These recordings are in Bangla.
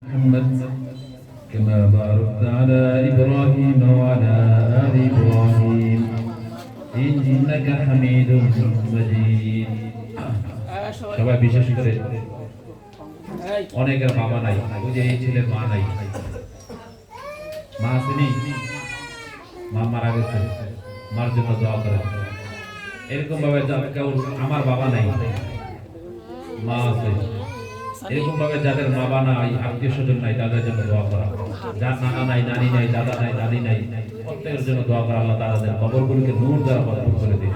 محمد كما باركت على إبراهيم وعلى آل إبراهيم إنك حميد مجيد সবাই বিশেষ করে অনেকের বাবা নাই, ওই যে এই ছেলের মা নাই, মা আসেনি, মা মারা গেছে, মার জন্য দোয়া করেন। এরকম ভাবে কেউ আমার বাবা নাই, মা আছে, এরকম ভাবে যাদের বাবা নাই, আত্মীয় স্বজন নাই, তাদের জন্য দোয়া করা। যার নানা নাই, নানি নাই, দাদা নাই, দাদি নাই, প্রত্যেকের জন্য দোয়া করা। আল্লাহ তাদের কবরগুলোকে নূর দ্বারা ভরপুর করে দিন,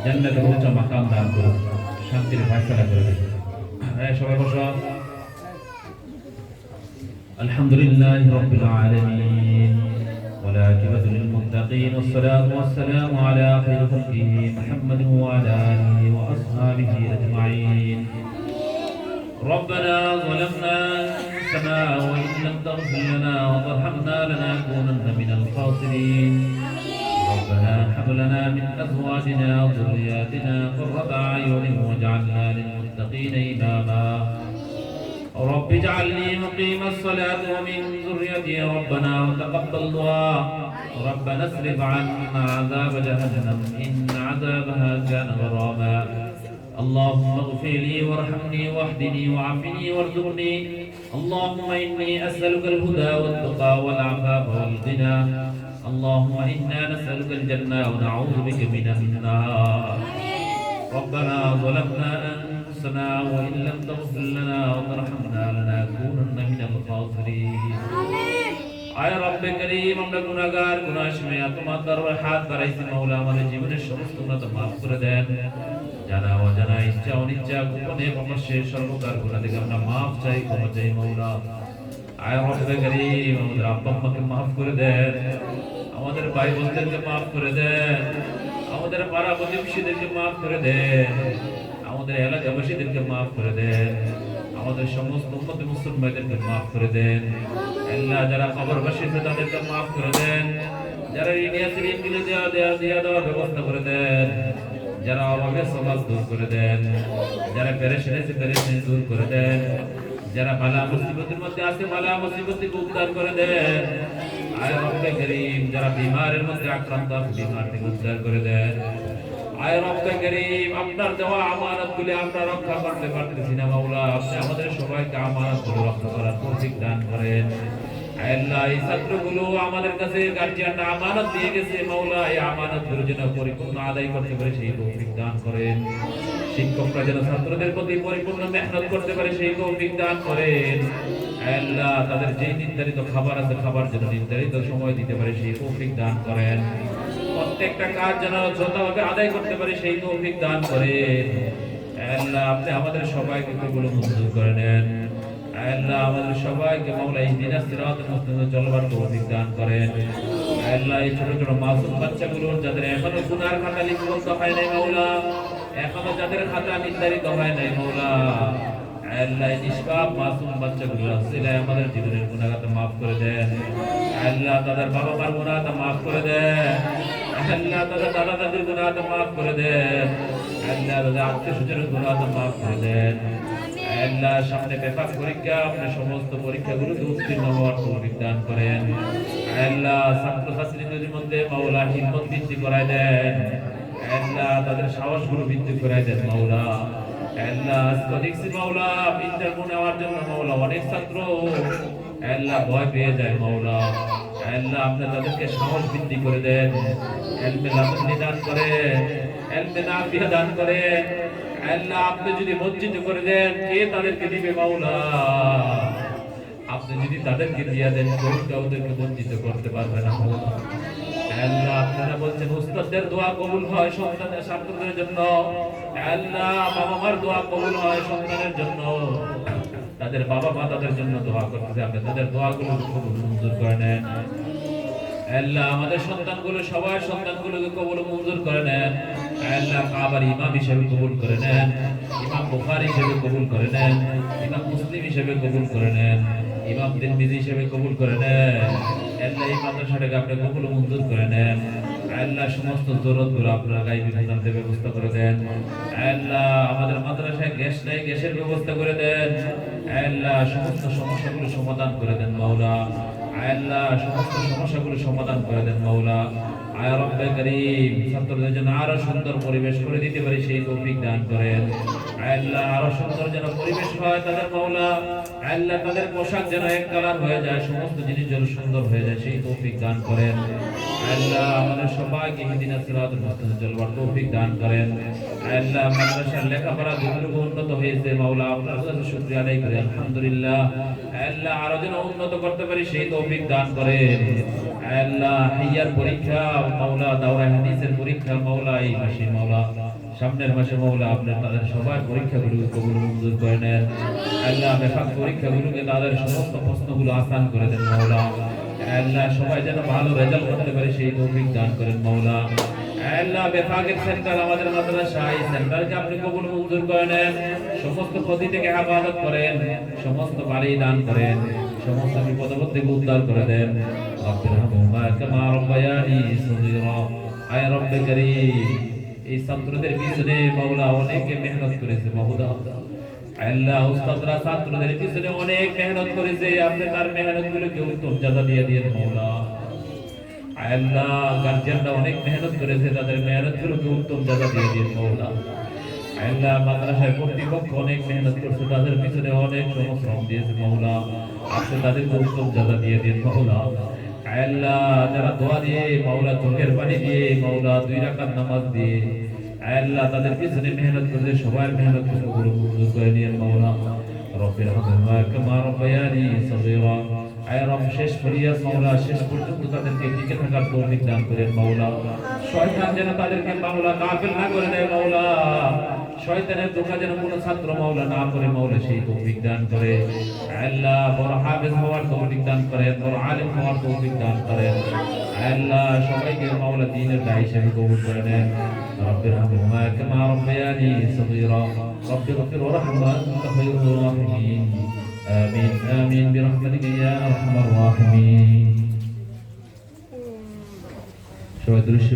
জান্নাতের উচ্চ মাকাম দান করুন, শান্তির ফয়সালা করে দিন। সবাই বসো। আলহামদুলিল্লাহি রাব্বিল আলামিন ওয়া আকিবাতুল লিল মুত্তাকিন ওয়াস সালাতু ওয়াস সালামু আলা খায়রি খালকিহি মুহাম্মাদিন ওয়া আলা আলিহি ওয়া আসহাবিহি আজমাইন। ربنا ظلمنا أنفسنا وإن لم تغفر لنا وترحمنا لنكونن من الخاسرين. ربنا هب لنا من أزواجنا وذرياتنا قرة أعين واجعلنا للمتقين إماما. رب اجعلني مقيم الصلاة ومن ذريتي ربنا وتقبل دعاء. ربنا اصرف عنا عذاب جهنم إن عذابها كان غراما. اللهم اغفر لي وارحمني واهدني وعافني وارزقني. اللهم إني أسألك الهدى والتقى والعفاف والغنى. اللهم إنا نسألك الجنة ونعوذ بك من النار. ربنا ظلمنا أنفسنا وإن لم تغفر لنا وترحمنا لنكونن من الخاسرين. আয় রব্বে করিম, আমরা গুনাহগার, গুনাহশূন্য, তোমার দরবারে হাত বাড়াইছি মাওলা, আমাদের জীবনের সমস্ত গুনাহ মাফ করে দেন। জানা অজানা, ইচ্ছা অনিচ্ছা, গোপনে প্রকাশ্যে সর্বকার গুনাহ থেকে আমরা মাফ চাই, ক্ষমা চাই মাওলা। আয় রব্বে করিম, আমাদের আব্বা আম্মাকে মাফ করে দেন, আমাদের ভাই বোনদেরকে মাফ করে দেন, আমাদের পাড়া প্রতিবেশীদেরকে মাফ করে দেন, আমাদের এলাকাবাসীদেরকে মাফ করে দেন, আমাদের সমস্ত উম্মত মুসলমানদেরকে মাফ করে দেন। আল্লাহ যারা কবরবাসী আছে তাদেরকে মাফ করে দেন, যারা ঋণিয়াসের ঋণগুলো দেওয়ার ব্যবস্থা করে দেন, যারা অভাবে সমাজ দূর করে দেন, যারা পেরেশানি পেরেশানি দূর করে দেন, যারা বালা মুসিবতের মধ্যে আছে বালা মুসিবত থেকে উদ্ধার করে দেন। আয় রব্বে করিম, যারা বিমারের মধ্যে আক্রান্ত আছে বিমার থেকে উদ্ধার করে দেন। আয় রব্বে করিম, আপনার দেওয়া আমানতগুলো আমরা রক্ষা করতে পারতেছি না মাওলা, আপনি আমাদের সবাইকে আমানতগুলো রক্ষা করার তৌফিক দান করেন। আল্লাহ এই ছাত্রগুলো আমাদের কাছে গার্জিয়ানরা আমানত দিয়ে গেছে মাওলা, এই আমানতগুলো যেন পরিপূর্ণ আদায় করতে পারে সেই তৌফিক দান করেন। শিক্ষকরা যেন ছাত্রদের প্রতি পরিপূর্ণ মেহনত করতে পারে সেই তৌফিক দান করেন। আল্লাহ তাদের যে নির্ধারিত খাবার আছে খাবার যেন নির্ধারিত সময় দিতে পারে সেই তৌফিক দান করেন। প্রত্যেকটা কাজ যেন যথাভাবে আদায় করতে পারে সেই তৌফিক দান করেন। আল্লাহ আপনি আমাদের সবাইকে কবুল মঞ্জুর করে নেন। আল্লাহ আমাদের সবাইকে মাওলা ইহদিনাস সিরাতাল মুস্তাকিম চলবার তৌফিক দান করেন। আল্লাহ এই ছোট ছোট মাসুম বাচ্চাগুলো যাদের এখনো গুনার খাতা লিপিবদ্ধ হয় নাই মাওলা, এখনো যাদের খাতা নির্ধারিত হয় নাই মাওলা, আল্লাহ নিষ্পাপ মাসুম বাচ্চাগুলো আসলে আমাদের জীবনের গুনাহ খাতা মাফ করে দেন। আল্লাহ তাদের বাবা মার গুনাহ খাতা মাফ করে দেন। আল্লাহ তাদের দাদা দাদির গুনাহ খাতা মাফ করে দেন। আল্লাহ তাদের আত্মীয় স্বজনের গুনাহ খাতা মাফ করে দেন। আল্লাহ সামনে পেপার পরীক্ষা, আপনি সমস্ত পরীক্ষাগুলোতে উত্তীর্ণ হওয়ার তৌফিক দান করেন। আল্লাহ ছাত্রছাত্রীদের মধ্যে মাওলা হিম্মত বৃদ্ধি করায় দেন। আল্লাহ তাদের সাহসগুলো বৃদ্ধি করায় দেন মাওলা। আল্লাহ দেখছি মাওলা ইন্টারভিউ নেওয়ার জন্য মাওলা অনেক ছাত্র আল্লাহ ভয় পেয়ে যায় মাওলা। আল্লাহ আপনি তাদেরকে সাহস বৃদ্ধি করে দেন, ইলমে লাদুন্নি দান করেন, ইলমে নাফিয়া দান করেন। আল্লাহ আপনি যদি বঞ্চিত করে দেন কে তাদেরকে দিবে মাওলা? আপনি যদি তাদেরকে দিয়ে দেন কেউ ওদেরকে বঞ্চিত করতে পারবে না মাওলা। আল্লাহ আপনারা বলছেন উস্তাদদের দোয়া কবুল হয় সন্তানের ছাত্রদের জন্য, আল্লাহ বাবা মার দোয়া কবুল হয় সন্তানের জন্য, তাদের বাবা মা তাদের জন্য দোয়া করতেছে, আপনি তাদের দোয়াগুলো কবুল মঞ্জুর করে নেন। আল্লাহ আমাদের সন্তানগুলো সবার সন্তানগুলোকে কবুল মঞ্জুর করে নেন। আল্লাহ কাবার ইমাম হিসেবে কবুল করে নেন, ইমাম বুখারী হিসেবে কবুল করে নেন, ইমাম মুসলিম হিসেবে কবুল করে নেন, ইমাম তিরমিজি হিসেবে কবুল করে নেন। আল্লাহ এই মাদ্রাসাটাকে আপনি কবুল মঞ্জুর করে নেন। আল্লাহ সমস্ত জরুরতগুলো আপনার গায়বী খাজানাতে ব্যবস্থা করে দেন। আল্লাহ আমাদের মাদ্রাসায় গ্যাস নাই, গ্যাসের ব্যবস্থা করে দেন। আল্লাহ সমস্ত সমস্যাগুলো সমাধান করে দেন মাওলা। আল্লাহ সমস্ত সমস্যাগুলো সমাধান করে দেন মাওলা। আয় রব্বে করিম, ছাত্রদের জন্য আরো সুন্দর পরিবেশ করে দিতে পারি সেই তৌফিক দান করেন। আল্লাহ আরো সুন্দর যেন পরিবেশ হয় তাদের মাওলা। আল্লাহ তাদের পোশাক যেন এক কালার হয়ে যায়, সমস্ত জিনিস যেন সুন্দর হয়ে যায় সেই তৌফিক দান করেন। আল্লাহ আমাদের সবাইকে ইহদিনাস সিরাতুল মুস্তাকিম চলবার তৌফিক দান করেন। আল্লাহ মাদ্রাসার লেখাপড়া যতটুকু উন্নত হয়েছে মাওলা আপনার কাছে শুকরিয়া আদায় করি আলহামদুলিল্লাহ। আল্লাহ আরো যেন উন্নত করতে পারি সেই তৌফিক দান করেন। আল্লাহ হিয়ার পরীক্ষা মাওলা, দাওরা হাদিসের পরীক্ষা মাওলা এই মাসে মাওলা, সামনের মাসে মাওলা আপনার তাদের সবার পরীক্ষাগুলো কবুল মঞ্জুর করে নেন। আল্লাহ বেফাক পরীক্ষাগুলোকে তাদের সমস্ত প্রশ্নগুলো আসান করে দেন মাওলা। আল্লাহ সবাই যেন ভালো রেজাল্ট করতে পারে সেই তৌফিক দান করেন মাওলা। আল্লাহ বেফাকের সেন্টার আমাদের মাদ্রাসা, এই সেন্টারকে আপনি কবুল মঞ্জুর করে নেন। সমস্ত ক্ষতি থেকে হেফাজত করেন, সমস্ত বাড়ি দান করেন, সমস্ত বিপদ থেকে উদ্ধার করে দেন। রব্বিরহামহুমা কামা রাব্বায়ানি সগীরা। আয় রব্বে করিম, এই ছাত্রদের পিছনে মাওলা অনেকে মেহনত করেছে মাওলা। আল্লাহ উস্তাদরা ছাত্রদের পিছনে অনেক মেহনত করেছে, আপনি তার মেহনতগুলোকে উত্তম জাযা দিয়ে দিয়েন মাওলা। আল্লাহ গার্জিয়ানরা অনেক মেহনত করেছে, তাদের মেহনতগুলোকে উত্তম জাযা দিয়ে দিয়েন মাওলা। আল্লাহ মাদ্রাসার কর্তৃপক্ষ অনেক মেহনত করছে, তাদের পিছনে অনেক শ্রম দিয়েছে মাওলা, আপনি তাদেরকে উত্তম জাযা দিয়ে দিয়েন মাওলা। আল্লাহ যারা দোয়া দিয়ে মাওলা, চোখের পানি দিয়ে মাওলা, 2 রাকাত নামাজ দিয়ে আল্লাহ তাদের পিছনে মেহনত করে সবার মেহনত কবুল মঞ্জুর করে নিয়ে মাওলা। রব্বিরহামহুমা কামা রাব্বায়ানি সগীরা। আয় রব শেষ ফরিয়াদ মাওলা, শেষ পর্যন্ত তাদেরকে টিকে থাকার তৌফিক দান করেন মাওলা। শয়তান যেন তাদেরকে মাওলা গাফিল না করে দেয় মাওলা। শয়তানের ধোঁকা যেন কোনো ছাত্র মাওলা না করে মাওলা সেই তৌফিক দান করে। আল্লাহ বড় হাফেজ হওয়ার তৌফিক দান করেন, বড় আলেম হওয়ার তৌফিক দান করেন। আল্লাহ সবাইকে মাওলা দ্বীনের দায়ী হিসেবে কবুল করে নেন। রব্বিরহামহুমা কামা রাব্বায়ানি সগীরা। রব্বিগফির ওয়ারহাম আনতা খায়রুর রাহিমিন। আমিন আমিন বিরহমাতিকা ইয়া আরহামার রাহিমিন। সবাই দৃশ্য